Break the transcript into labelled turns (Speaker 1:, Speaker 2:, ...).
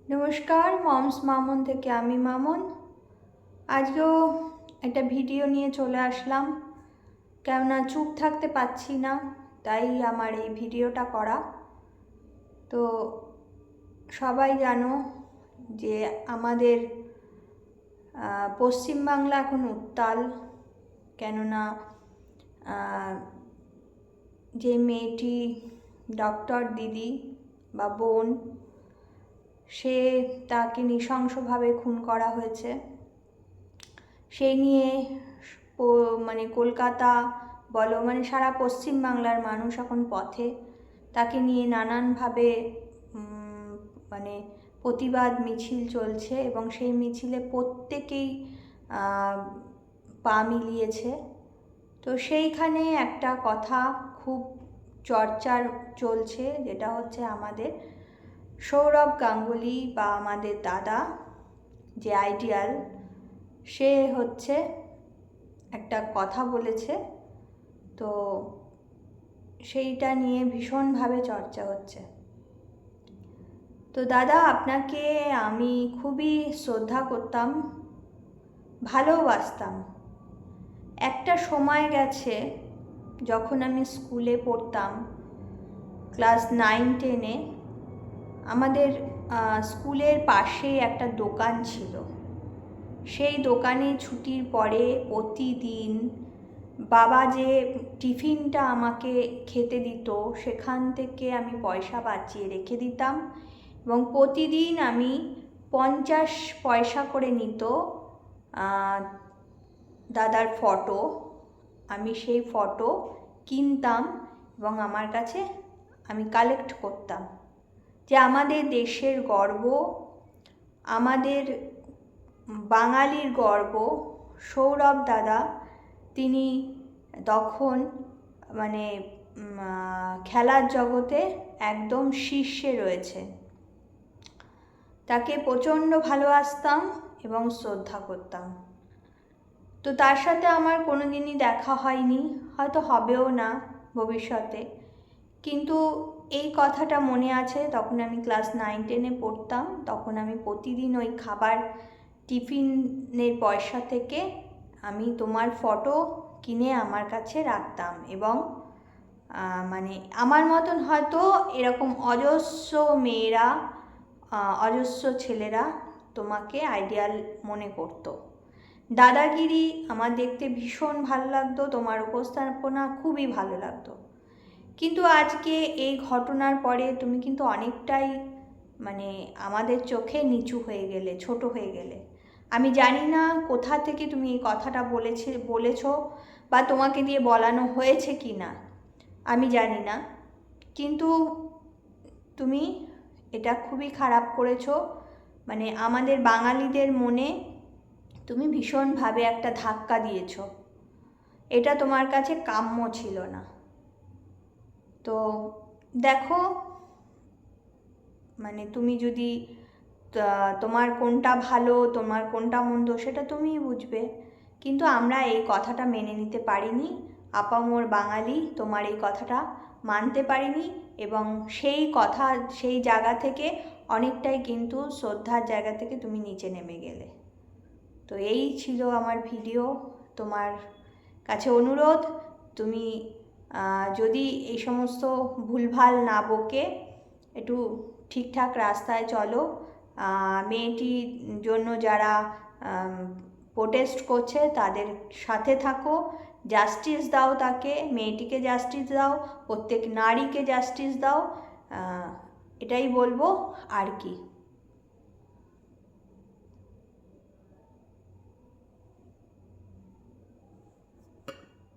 Speaker 1: নমস্কার, মমস মামুন থেকে আমি মামুন। আজকেও একটা ভিডিও নিয়ে চলে আসলাম, কেননা চুপ থাকতে পারছি না, তাই আমার এই ভিডিওটা করা। তো সবাই জানো যে আমাদের পশ্চিমবাংলা এখন উত্তাল, কেননা যে মেয়েটি ডক্টর দিদি বা বোন, তাকে নৃশংসভাবে খুন করা হয়েছে। সেই নিয়ে কলকাতা বলো, সারা পশ্চিমবাংলার মানুষ এখন পথে। তাকে নিয়ে নানানভাবে প্রতিবাদ মিছিল চলছে এবং সেই মিছিলে প্রত্যেকেই পা মিলিয়েছে। তো সেইখানে একটা কথা খুব চর্চার চলছে, যেটা হচ্ছে আমাদের সৌরভ গাঙ্গুলি বা আমাদের দাদা যে আইডিয়াল, সে হচ্ছে একটা কথা বলেছে। তো সেইটা নিয়ে ভীষণভাবে চর্চা হচ্ছে। তো দাদা, আপনাকে আমি খুবই শ্রদ্ধা করতাম, ভালোবাসতাম। একটা সময় গেছে যখন আমি স্কুলে পড়তাম, ক্লাস 9-10-এ, আমাদের স্কুলের পাশে একটা দোকান ছিল। সেই দোকানে ছুটির পরে প্রতিদিন বাবা যে টিফিনটা আমাকে খেতে দিত, সেখান থেকে আমি পয়সা বাঁচিয়ে রেখে দিতাম এবং প্রতিদিন আমি 50 পয়সা করে নিত দাদার ফটো। আমি সেই ফটো কিনতাম এবং আমার কাছে আমি কালেক্ট করতাম, যে আমাদের দেশের গর্ব, আমাদের বাঙালির গর্ব সৌরভ দাদা। তিনি তখন খেলার জগতে একদম শীর্ষে রয়েছে। তাকে প্রচণ্ড ভালোবাসতাম এবং শ্রদ্ধা করতাম। তো তার সাথে আমার কোনোদিনই দেখা হয়নি, হয়তো হবেও না ভবিষ্যতে, কিন্তু এই কথাটা মনে আছে। তখন আমি ক্লাস 9-10-এ পড়তাম, তখন আমি প্রতিদিন ওই খাবার টিফিনের পয়সা থেকে আমি তোমার ফটো কিনে আমার কাছে রাখতাম এবং আমার মতন হয়তো এরকম অজস্র মেয়েরা, অজস্র ছেলেরা তোমাকে আইডিয়াল মনে করতো। দাদাগিরি আমার দেখতে ভীষণ ভালো লাগতো, তোমার উপস্থাপনা খুবই ভালো লাগতো। কিন্তু আজকে এই ঘটনার পরে তুমি কিন্তু অনেকটাই আমাদের চোখে নিচু হয়ে গেলে, ছোট হয়ে গেলে। আমি জানি না কোথা থেকে তুমি এই কথাটা বলেছো বা তোমাকে দিয়ে বলানো হয়েছে কি না, আমি জানি না, কিন্তু তুমি এটা খুবই খারাপ করেছো। আমাদের বাঙালিদের মনে তুমি ভীষণভাবে একটা ধাক্কা দিয়েছো। এটা তোমার কাছে কাম্য ছিল না। তো দেখো, তুমি যদি তোমার কোনটা ভালো, তোমার কোনটা মন্দ, সেটা তুমিই বুঝবে। কিন্তু আমরা এই কথাটা মেনে নিতে পারিনি, আপামর বাঙালি তোমার এই কথাটা মানতে পারিনি এবং সেই জায়গা থেকে অনেকটাই কিন্তু শ্রদ্ধার জায়গা থেকে তুমি নিচে নেমে গেলে। তো এই ছিল আমার ভিডিও। তোমার কাছে অনুরোধ, তুমি যদি এই সমস্ত ভুলভাল না বকে একটু ঠিকঠাক রাস্তায় চলো। মেয়েটির জন্য যারা প্রোটেস্ট করছে তাদের সাথে থাকো, জাস্টিস দাও তাকে, মেয়েটিকে জাস্টিস দাও, প্রত্যেক নারীকে জাস্টিস দাও, এটাই বলবো আর কি।